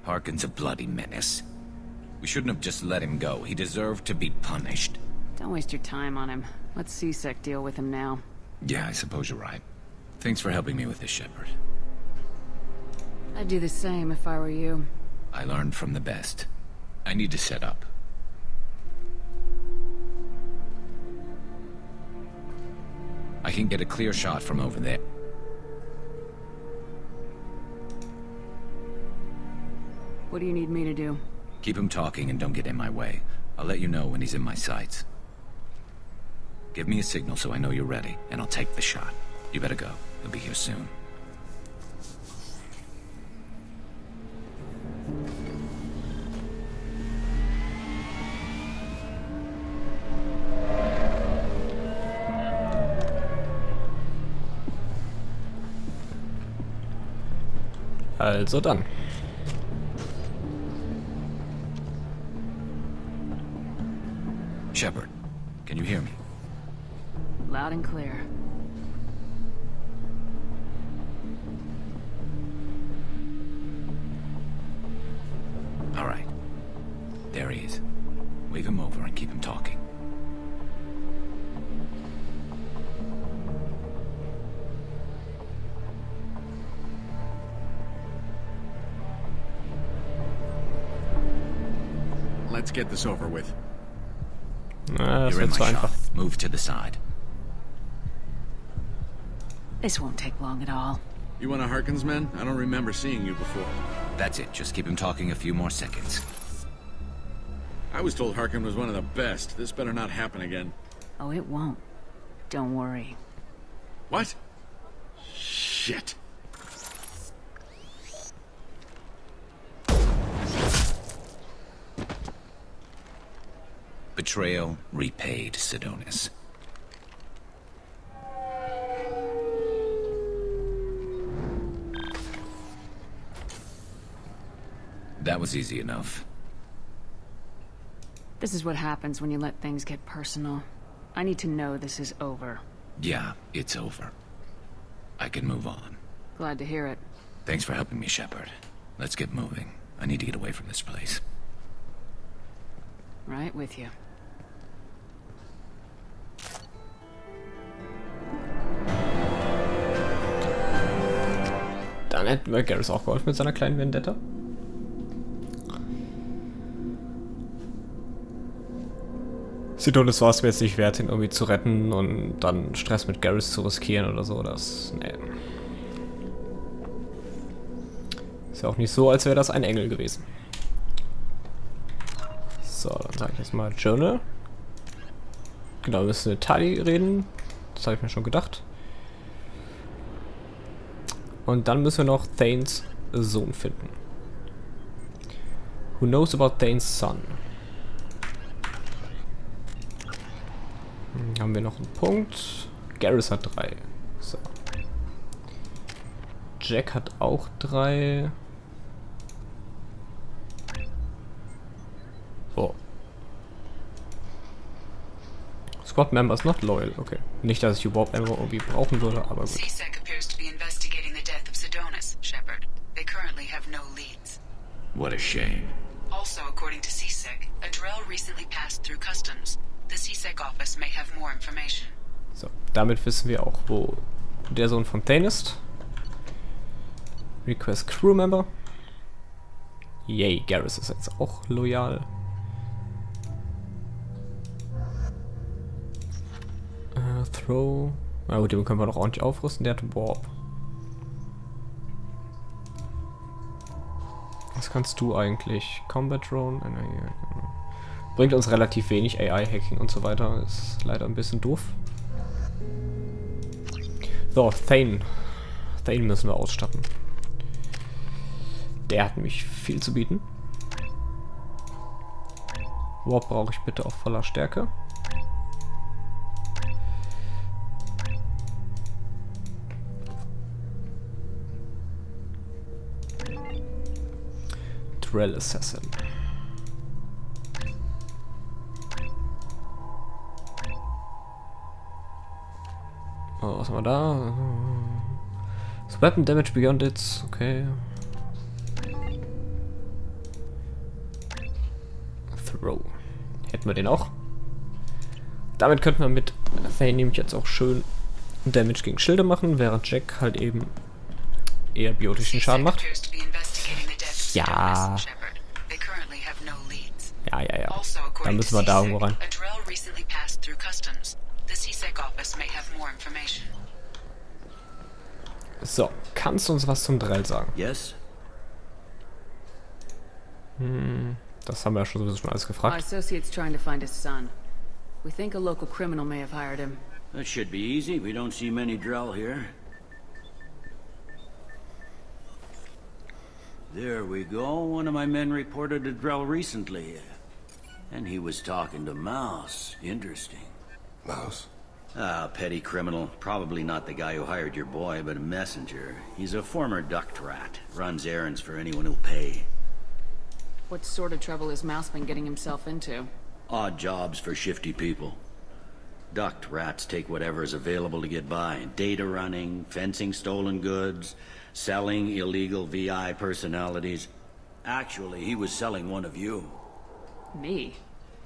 Harkin's a bloody menace. We shouldn't have just let him go. He deserved to be punished. Don't waste your time on him. Let C-Sec deal with him now. Yeah, I suppose you're right. Thanks for helping me with this, Shepard. I'd do the same if I were you. I learned from the best. I need to set up. I can get a clear shot from over there. What do you need me to do? Keep him talking and don't get in my way. I'll let you know when he's in my sights. Give me a signal so I know you're ready, and I'll take the shot. You better go. He'll be here soon. Also dann. Shepard, can you hear me? Loud and clear. All right. There he is. Wave him over and keep him talking. Let's get this over with. Na, das You're in wird zu my einfach. shot. Move to the side. This won't take long at all. You one of Harkin's men? I don't remember seeing you before. That's it. Just keep him talking a few more seconds. I was told Harkin was one of the best. This better not happen again. Oh, it won't. Don't worry. What? Shit. Betrayal repaid, Sidonis. That was easy enough. This is what happens when you let things get personal. I need to know this is over. Yeah, it's over. I can move on. Glad to hear it. Thanks for helping me, Shepard. Let's get moving. I need to get away from this place. Right with you. Dann hätten wir Garrus auch geholfen mit seiner kleinen Vendetta. Sidonis war es mir jetzt nicht wert, ihn irgendwie zu retten und dann Stress mit Garrus zu riskieren oder so. Das, nee. Ist ja auch nicht so, als wäre das ein Engel gewesen. So, dann sage ich jetzt mal Journal. Genau, wir müssen mit Tali reden. Das habe ich mir schon gedacht. Und dann müssen wir noch Thanes Sohn finden. Who knows about Thanes son? Haben wir noch einen Punkt. Garrus hat 3. So. Jack hat auch 3. So. Squad members not loyal. Okay. Nicht, dass ich überhaupt irgendwie brauchen würde, aber gut. C-Sec appears to be investigating the death of Sidonis, Shepard. They currently have no leads. What a shame. Also, according to C-Sec, a Drell recently passed through customs. The C-Sec office may have more information. So, damit wissen wir auch, wo der Sohn von Thane ist. Request Crewmember. Yay, Garrus ist jetzt auch loyal. Throw. Na gut, den können wir doch ordentlich aufrüsten. Der hat Warp. Was kannst du eigentlich? Combat Drone? Bringt uns relativ wenig AI-Hacking und so weiter. Ist leider ein bisschen doof. So, Thane. Thane müssen wir ausstatten. Der hat nämlich viel zu bieten. Warp brauche ich bitte auf voller Stärke. Drell Assassin. Oh, was haben wir da? Weapon Damage Beyond Its. Okay. Throw. Hätten wir den auch. Damit könnten wir mit Thane nämlich jetzt auch schön Damage gegen Schilde machen, während Jack halt eben eher biotischen Schaden macht. Ja. Ja. Dann müssen wir da irgendwo rein. So, kannst du uns was zum Drell sagen? Yes? Das haben wir ja schon sowieso schon alles Our gefragt. associate's trying to find his son. We think a local criminal may have hired him. That should be easy. We don't see many Drell here. There we go. One of my men reported a Drell recently. And he was talking to Mouse. Interesting. Mouse? Ah, petty criminal. Probably not the guy who hired your boy, but a messenger. He's a former duct rat. Runs errands for anyone who'll pay. What sort of trouble has Mouse been getting himself into? Odd jobs for shifty people. Duct rats take whatever is available to get by. Data running, fencing stolen goods, selling illegal VI personalities. Actually, he was selling one of you. Me?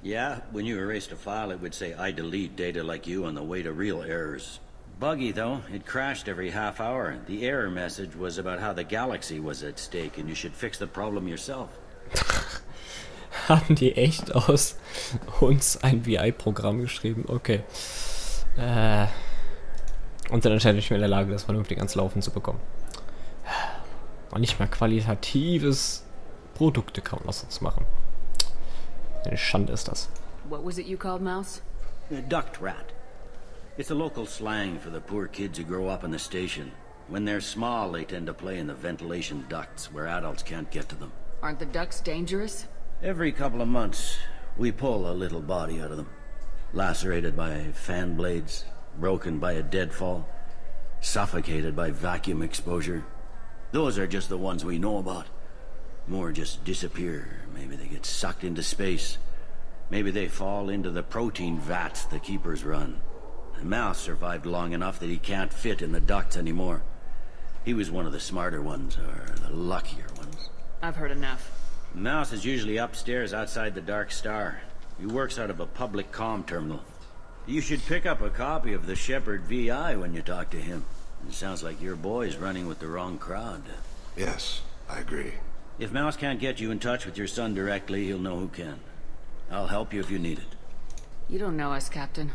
Yeah, when you erased a file, it would say, I delete data like you on the way to real errors. Buggy, though. It crashed every half hour. The error message was about how the galaxy was at stake and you should fix the problem yourself. Haben die echt aus uns ein VI-Programm geschrieben? Okay. Und sind anscheinend nicht mehr in der Lage, das vernünftig ans Laufen zu bekommen. Und nicht mal qualitatives Produkte kaum aus uns machen. Eine Schande ist das. What was it you called Mouse? A duct rat. It's a local slang for the poor kids who grow up in the station. When they're small, they tend to play in the ventilation ducts where adults can't get to them. Aren't the ducks dangerous? Every couple of months, we pull a little body out of them. Lacerated by fan blades, broken by a deadfall, suffocated by vacuum exposure. Those are just the ones we know about. More just disappear. Maybe they get sucked into space. Maybe they fall into the protein vats the keepers run. The Mouse survived long enough that he can't fit in the ducts anymore. He was one of the smarter ones, or the luckier ones. I've heard enough. Mouse is usually upstairs outside the Dark Star. He works out of a public comm terminal. You should pick up a copy of the Shepherd VI when you talk to him. It sounds like your boy's running with the wrong crowd. Yes, I agree. If Mouse can't get you in touch with your son directly, he'll know who can. I'll help you if you need it. You don't know us, Captain.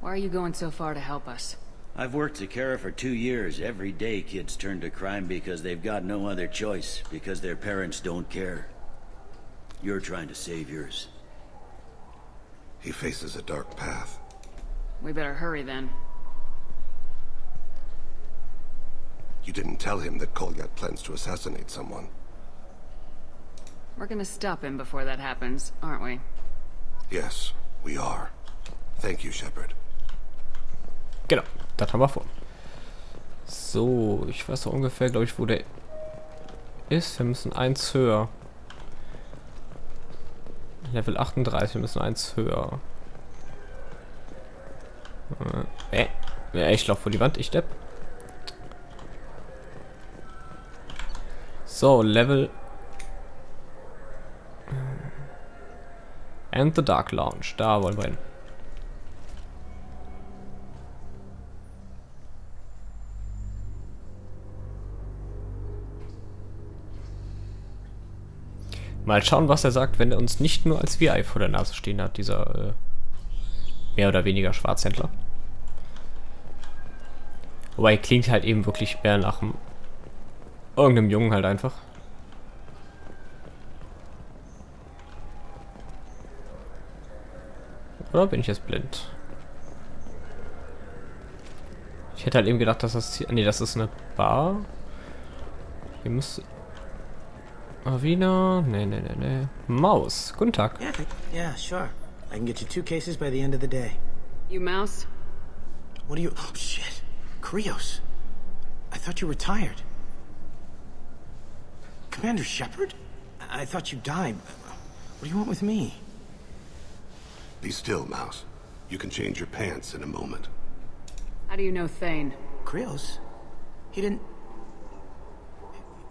Why are you going so far to help us? I've worked Zakara for 2 years. Every day kids turn to crime because they've got no other choice, because their parents don't care. You're trying to save yours. He faces a dark path. We better hurry then. You didn't tell him that Kolyat plans to assassinate someone. We're gonna stop him before that happens, aren't we? Yes, we are. Thank you, Shepard. Genau, das haben wir vor. So, ich weiß doch ungefähr, glaube ich, wo der ist. Wir müssen eins höher. Level 38, wir müssen eins höher. Ich laufe vor die Wand, ich depp. So, Level... And the Dark Lounge, da wollen wir hin. Mal schauen, was er sagt, wenn er uns nicht nur als VI vor der Nase stehen hat, dieser mehr oder weniger Schwarzhändler. Wobei, klingt halt eben wirklich mehr nach irgendeinem Jungen halt einfach. Oder bin ich jetzt blind? Ich hätte halt eben gedacht, dass das hier... Nee, das ist eine Bar. Hier müsste... Avina... Nee. Maus. Guten Tag. Yeah, sure. I can get you 2 cases by the end of the day. You Mouse? What are you... Oh, shit. Krios. I thought you were tired. Commander Shepard? I thought you died. What do you want with me? Be still, Mouse. You can change your pants in a moment. How do you know Thane? Krios? He didn't...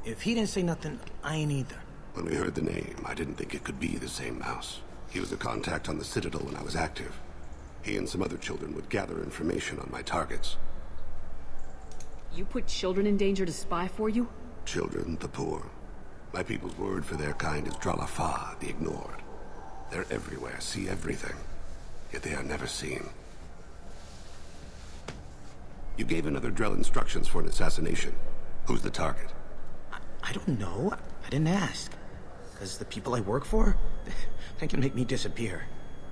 If he didn't say nothing, I ain't either. When we heard the name, I didn't think it could be the same Mouse. He was a contact on the Citadel when I was active. He and some other children would gather information on my targets. You put children in danger to spy for you? Children, the poor. My people's word for their kind is Dralafa, the ignored. They're everywhere, see everything. Yet they are never seen. You gave another Drell instructions for an assassination. Who's the target? I don't know. I didn't ask. Because the people I work for, they can make me disappear.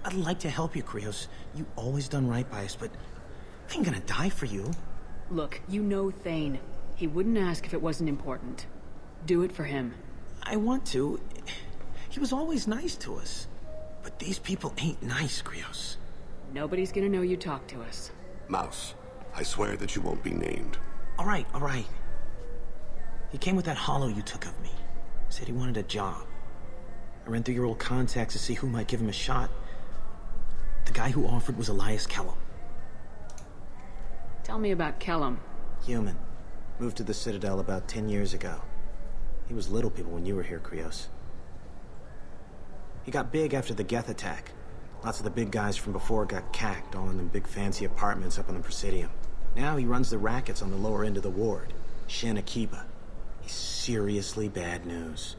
I'd like to help you, Krios. You always done right by us, but I ain't gonna die for you. Look, you know Thane. He wouldn't ask if it wasn't important. Do it for him. I want to. He was always nice to us. But these people ain't nice, Krios. Nobody's gonna know you talked to us. Mouse, I swear that you won't be named. All right, all right. He came with that hollow you took of me. Said he wanted a job. I ran through your old contacts to see who might give him a shot. The guy who offered was Elias Kellum. Tell me about Kellum. Human. Moved to the Citadel about 10 years ago. He was little people when you were here, Krios. He got big after the Geth attack. Lots of the big guys from before got cacked, all in them big fancy apartments up on the Presidium. Now he runs the rackets on the lower end of the ward. Shin Akiba. He's seriously bad news.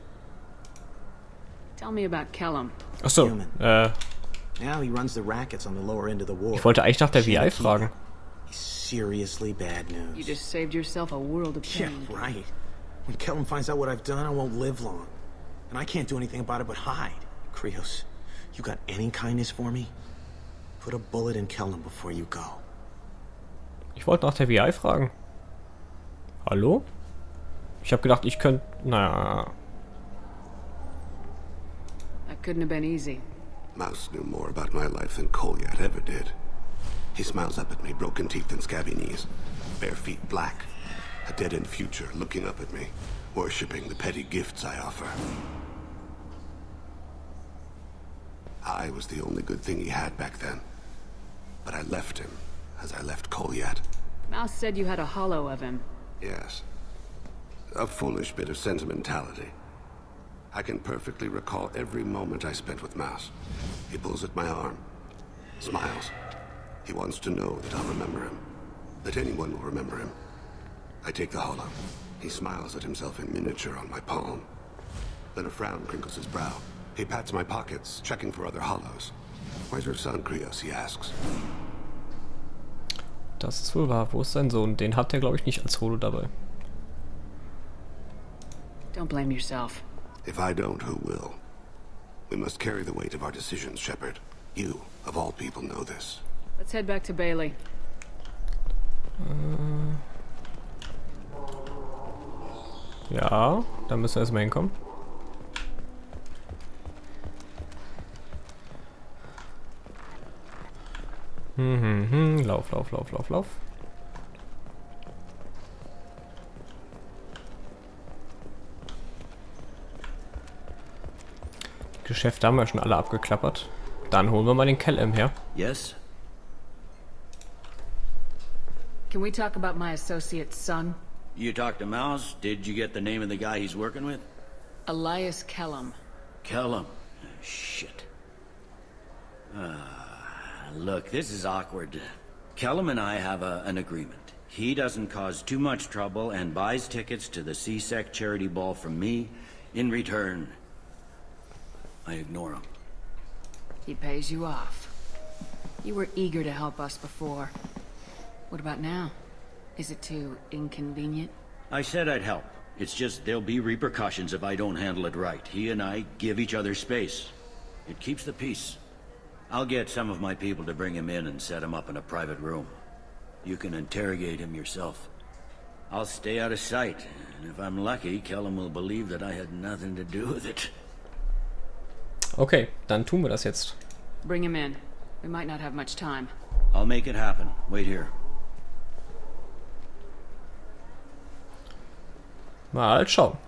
Tell me about Kellum. Ach so, Now he runs the rackets on the lower end of the ward. ich wollte eigentlich nach der VI fragen. He's seriously bad news. You just saved yourself a world of Yeah, pain. right. When Kellum finds out what I've done, I won't live long. And I can't do anything about it but hide. Krios, you got any kindness for me? Put a bullet in Kellum before you go. Ich wollte nach der VI fragen. Hallo? Ich habe gedacht, ich könnte... Naja... That couldn't have been easy. Mouse knew more about my life than Kolyat ever did. He smiles up at me, broken teeth and scabby knees. Bare feet black. A dead-end future looking up at me, worshipping the petty gifts I offer. I was the only good thing he had back then. But I left him, as I left Kolyat. Mouse said you had a hollow of him. Yes. A foolish bit of sentimentality. I can perfectly recall every moment I spent with Mouse. He pulls at my arm, smiles. He wants to know that I'll remember him, that anyone will remember him. I take the hollow. He smiles at himself in miniature on my palm. Then a frown crinkles his brow. He pats my pockets, checking for other hollows. Where's your son, Krios? He asks. Das ist wohl wahr. Wo ist sein Sohn? Den hat er, glaube ich, nicht als Holo dabei. Don't blame yourself. If I don't, who will? We must carry the weight of our decisions, Shepard. You, of all people, know this. Let's head back to Bailey. Ja, dann müssen wir erstmal hinkommen. Lauf, lauf, lauf, lauf, lauf. Die Geschäfte haben wir schon alle abgeklappert. Dann holen wir mal den Kellum her. Yes? Can we talk about my associate's son? You talked to Mouse? Did you get the name of the guy he's working with? Elias Kellum. Kellum. Shit. Look, this is awkward. Kellum and I have an agreement. He doesn't cause too much trouble and buys tickets to the C-Sec charity ball from me. In return, I ignore him. He pays you off. You were eager to help us before. What about now? Is it too inconvenient? I said I'd help. It's just there'll be repercussions if I don't handle it right. He and I give each other space. It keeps the peace. I'll get some of my people to bring him in and set him up in a private room. You can interrogate him yourself. I'll stay out of sight, and if I'm lucky, Kellum will believe that I had nothing to do with it. Okay, dann tun wir das jetzt. Bring him in. We might not have much time. I'll make it happen. Wait here. Mal schauen.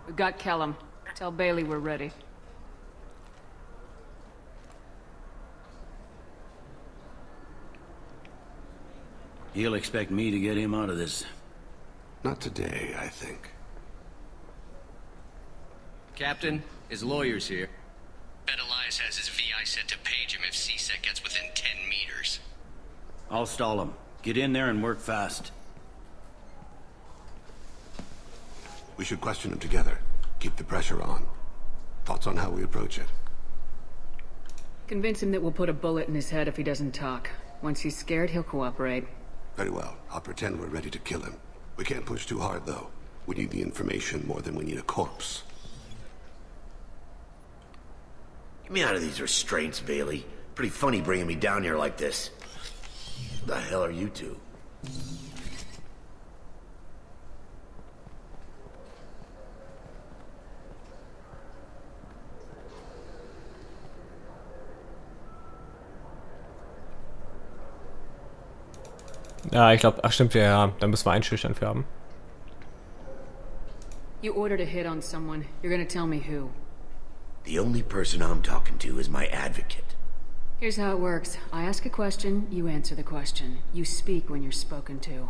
We've got Kellum. Tell Bailey we're ready. He'll expect me to get him out of this. Not today, I think. Captain, his lawyer's here. Bet Elias has his VI set to page him if CSEC gets within 10 meters. I'll stall him. Get in there and work fast. We should question him together. Keep the pressure on. Thoughts on how we approach it? Convince him that we'll put a bullet in his head if he doesn't talk. Once he's scared, he'll cooperate. Very well. I'll pretend we're ready to kill him. We can't push too hard, though. We need the information more than we need a corpse. Get me out of these restraints, Bailey. Pretty funny bringing me down here like this. Who the hell are you two? Ja, ich glaube, ach stimmt, ja, da müssen wir einschüchtern für haben. You ordered a hit on someone. You're gonna tell me who. The only person I'm talking to is my advocate. Here's how it works. I ask a question, you answer the question. You speak when you're spoken to.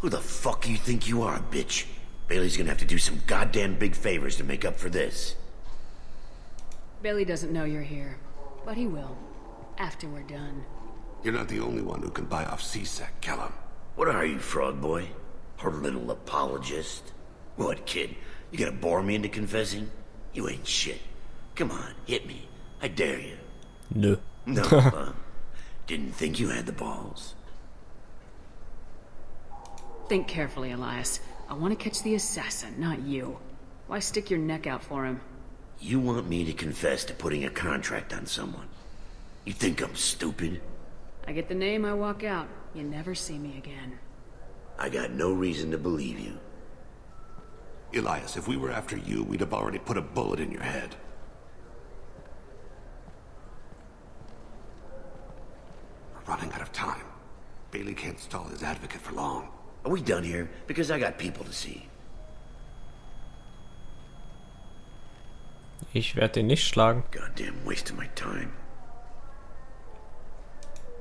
Who the fuck you think you are, bitch? Bailey's gonna have to do some goddamn big favors to make up for this. Bailey doesn't know you're here, but he will. After we're done. You're not the only one who can buy off CSEC, Kellum. What are you, frog boy? Her little apologist? What, kid? You gonna bore me into confessing? You ain't shit. Come on, hit me. I dare you. Nö. No, didn't think you had the balls. Think carefully, Elias. I want to catch the assassin, not you. Why stick your neck out for him? You want me to confess to putting a contract on someone? You think I'm stupid? I get the name, I walk out. You never see me again. I got no reason to believe you. Elias, if we were after you, we'd have already put a bullet in your head. We're running out of time. Bailey can't stall his advocate for long. Are we done here? Because I got people to see. Ich werde ihn nicht schlagen. Goddamn waste of my time.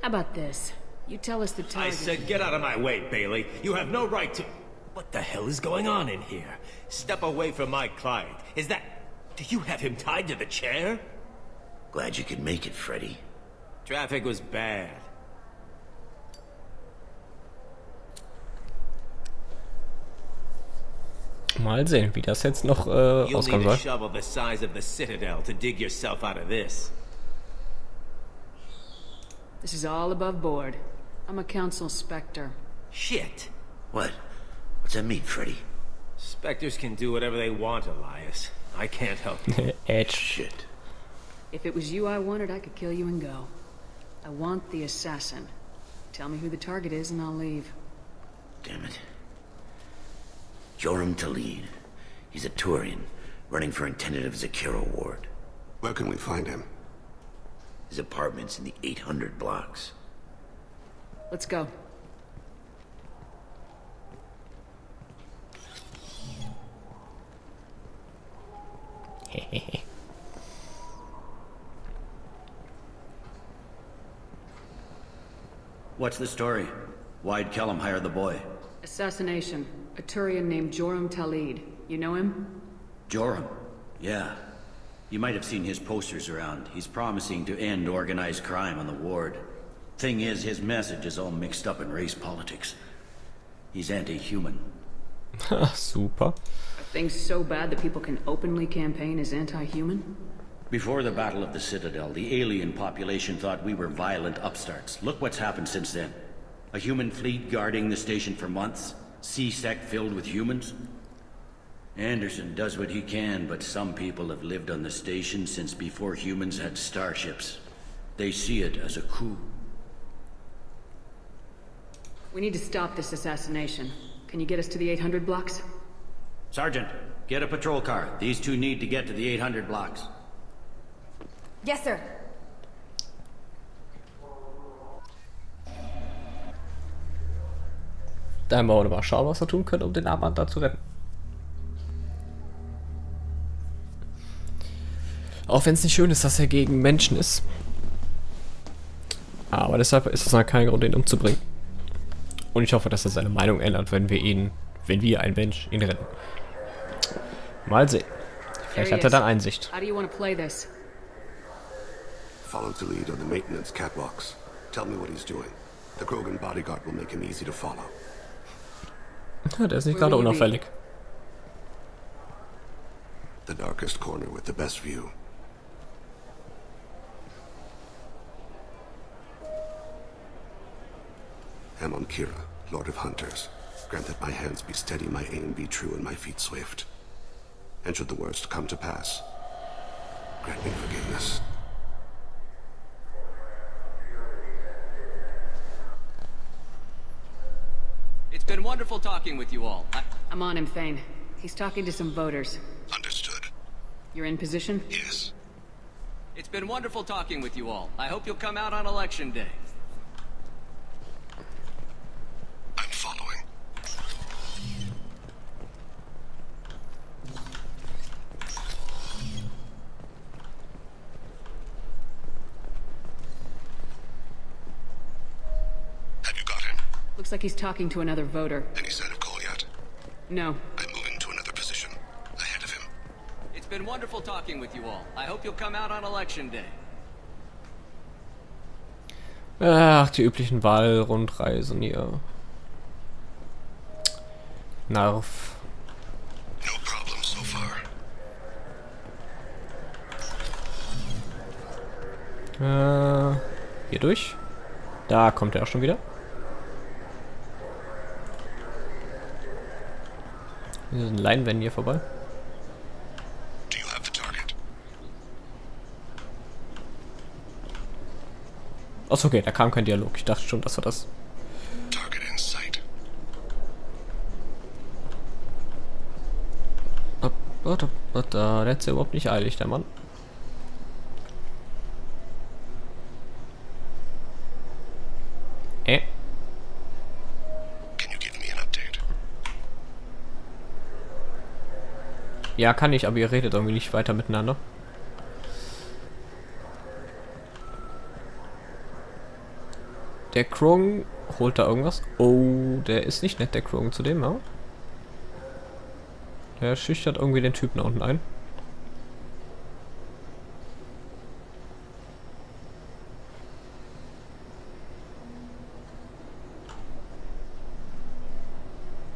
How about this? You tell us the I target. said get out of my way, Bailey. You have no right to... What the hell is going on in here? Step away from my client. Is that... Do you have him tied to the chair? Glad you could make it, Freddy. Traffic was bad. Mal sehen, wie das jetzt noch You'll auskommen need a soll. shovel the size of the Citadel to dig yourself out of this. This is all above board. I'm a council specter. Shit. What? What's that mean, Freddy? Spectres can do whatever they want, Elias. I can't help you. Edge. Shit. If it was you I wanted, I could kill you and go. I want the assassin. Tell me who the target is and I'll leave. Damn it. Joram Talid. He's a Turian, running for intendant of Zakiro Ward. Where can we find him? His apartment's in the 800 blocks. Let's go. What's the story? Why'd Kellum hire the boy? Assassination. A Turian named Joram Talid. You know him? Joram? Yeah. You might have seen his posters around. He's promising to end organized crime on the ward. Thing is, his message is all mixed up in race politics. He's anti-human. Super. Are things so bad that people can openly campaign as anti-human? Before the Battle of the Citadel, the alien population thought we were violent upstarts. Look what's happened since then. A human fleet guarding the station for months. CSEC filled with humans. Anderson does what he can, but some people have lived on the station since before humans had starships. They see it as a coup. We need to stop this assassination. Can you get us to the 800 blocks? Sergeant, get a patrol car. These two need to get to the 800 blocks. Yes, sir. Dann wollen wir mal schauen, was wir tun können, um den Armband da zu retten. Auch wenn es nicht schön ist, dass er gegen Menschen ist. Aber deshalb ist es noch kein Grund, ihn umzubringen. Und ich hoffe, dass er seine Meinung ändert, wenn wir ein Mensch ihn retten. Mal sehen. Vielleicht hat er dann Einsicht. How do you want to play this? Follow the lead on the maintenance catwalks. Tell me what he's doing. The Krogan bodyguard will make him easy to follow. Der ist nicht gerade unauffällig. The darkest corner with the best view. Amon Kira, Lord of Hunters. Grant that my hands be steady, my aim be true, and my feet swift. And should the worst come to pass, grant me forgiveness. It's been wonderful talking with you all. I'm on him, Thane. He's talking to some voters. Understood. You're in position? Yes. It's been wonderful talking with you all. I hope you'll come out on election day. I'm following. Have you got him? Looks like he's talking to another voter. Any sign of call yet? No. I'm moving to another position. Ahead of him. It's been wonderful talking with you all. I hope you'll come out on election day. Ach, die üblichen Wahlrundreisen hier. Narf. No problem so far. Hier durch. Da kommt er auch schon wieder. Hier sind Leinwände hier vorbei. Do you have the target? Achso, okay, da kam kein Dialog. Ich dachte schon, das war das. Target in sight. Der hat's ja überhaupt nicht eilig, der Mann. Can you give me an update? Ja, kann ich, aber ihr redet irgendwie nicht weiter miteinander. Der Krogan holt da irgendwas. Oh, der ist nicht nett, der Krogan zu dem, ja? Der schüchtert irgendwie den Typen da unten ein.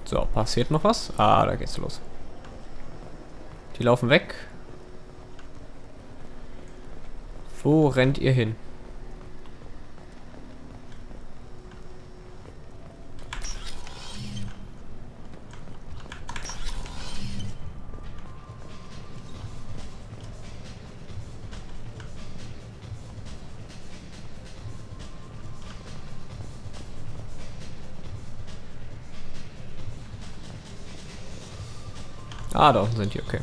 So, passiert noch was? Ah, da geht's los. Die laufen weg. Wo rennt ihr hin? Ah, da unten sind die, okay.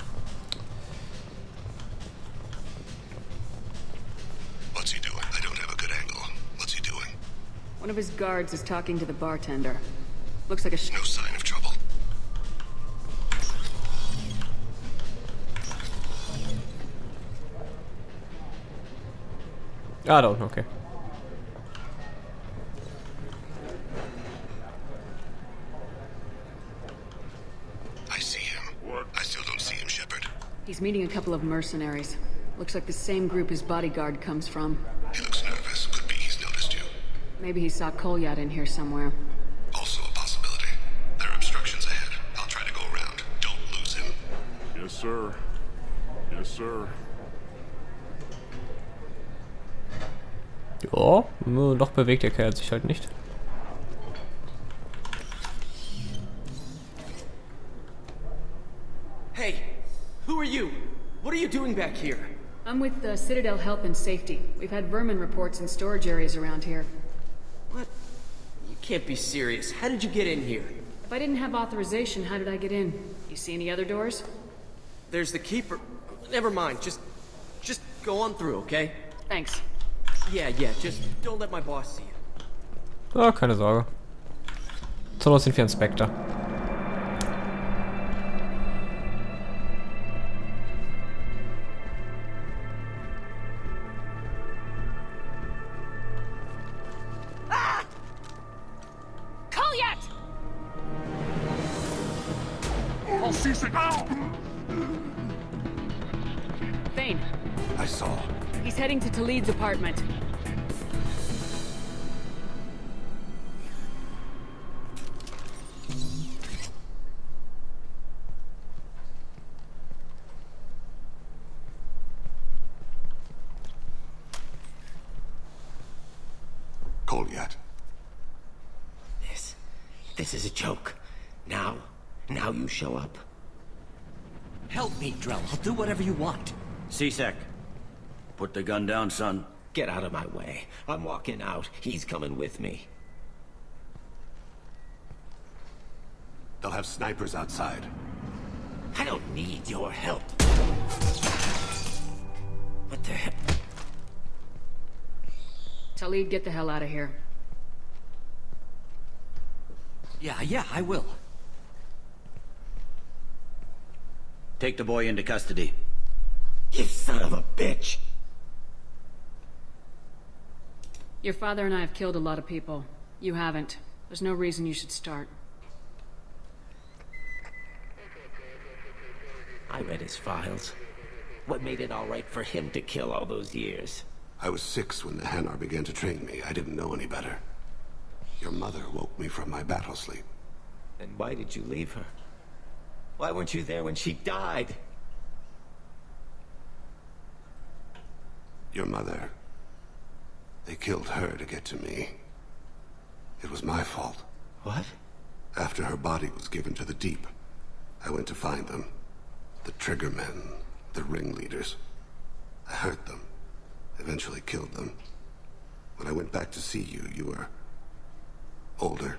What's he doing? I don't have a good angle. What's he doing? One of his guards is talking to the bartender. Looks like a No sign of trouble. Ah, da unten, okay. I see him. What? I still don't see him, Shepard. He's meeting a couple of mercenaries. Looks like the same group his bodyguard comes from. He looks nervous. Could be he's noticed you. Maybe he saw Kolyat in here somewhere. Also a possibility. There are obstructions ahead. I'll try to go around. Don't lose him. Yes, sir. Yes, sir. Ja, nur noch bewegt der Kerl sich halt nicht. Hey, who are you? What are you doing back here? I'm with the Citadel Health and Safety. We've had vermin reports in storage areas around here. What? You can't be serious. How did you get in here? If I didn't have authorization, how did I get in? You see any other doors? There's the keeper. Never mind. Just go on through, okay? Thanks. Yeah, just don't let my boss see you. Ah, keine Sorge. Zur Not sind wir ein Spectre. Kolyat! Thane, I saw. he's heading to Talid's apartment. Call yet. This is a joke. Now you show up. Help me, Drell. I'll do whatever you want. C-Sec, put the gun down, son. Get out of my way. I'm walking out. He's coming with me. They'll have snipers outside. I don't need your help. What the heck? Talid, get the hell out of here. Yeah, I will. Take the boy into custody. You son of a bitch! Your father and I have killed a lot of people. You haven't. There's no reason you should start. I read his files. What made it all right for him to kill all those years? I was 6 when the Hanar began to train me. I didn't know any better. Your mother woke me from my battle sleep. And why did you leave her? Why weren't you there when she died? Your mother... They killed her to get to me. It was my fault. What? After her body was given to the Deep, I went to find them. The Triggermen, the ringleaders. I hurt them. Eventually killed them. When I went back to see you, you were... older.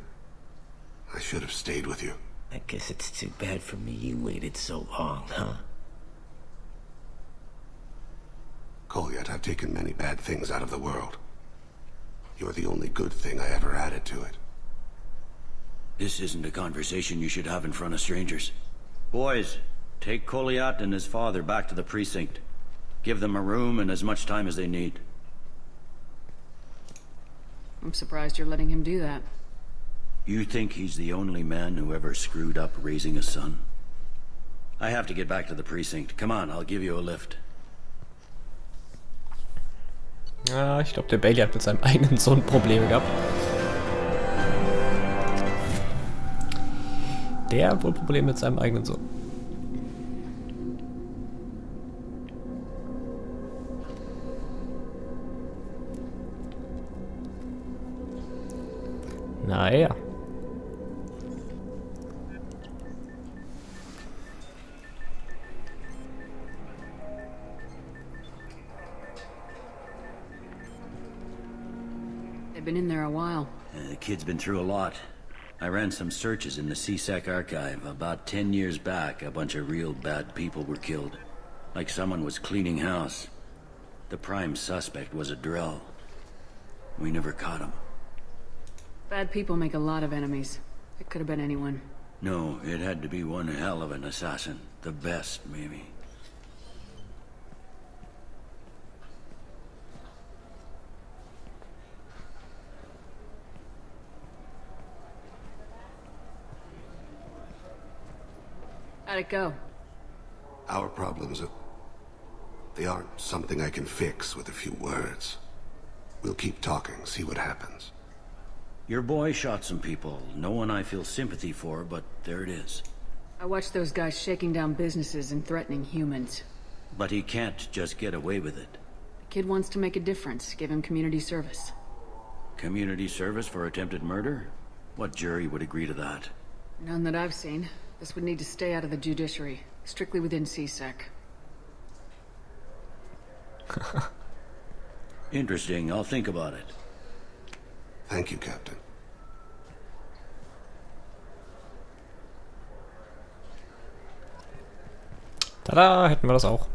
I should have stayed with you. I guess it's too bad for me you waited so long, huh? Kolyat, I've taken many bad things out of the world. You're the only good thing I ever added to it. This isn't a conversation you should have in front of strangers. Boys, take Kolyat and his father back to the precinct. Give them a room and as much time as they need. I'm surprised you're letting him do that. You think he's the only man who ever screwed up raising a son? I have to get back to the precinct. Come on, I'll give you a lift. Ja, ich glaube, der Bailey hat mit seinem eigenen Sohn Probleme gehabt. Der hat wohl Probleme mit seinem eigenen Sohn. Naja. They've been in there a while. The kid's been through a lot. I ran some searches in the C-Sec archive. About 10 years back, a bunch of real bad people were killed. Like someone was cleaning house. The prime suspect was a Drell. We never caught him. Bad people make a lot of enemies. It could have been anyone. No, it had to be one hell of an assassin. The best, maybe. How'd it go? Our problems are... they aren't something I can fix with a few words. We'll keep talking, see what happens. Your boy shot some people. No one I feel sympathy for, but there it is. I watched those guys shaking down businesses and threatening humans. But he can't just get away with it. The kid wants to make a difference. Give him community service. Community service for attempted murder? What jury would agree to that? None that I've seen. This would need to stay out of the judiciary. Strictly within C-Sec. Interesting. I'll think about it. Thank you, Captain. Tada, hätten wir das auch.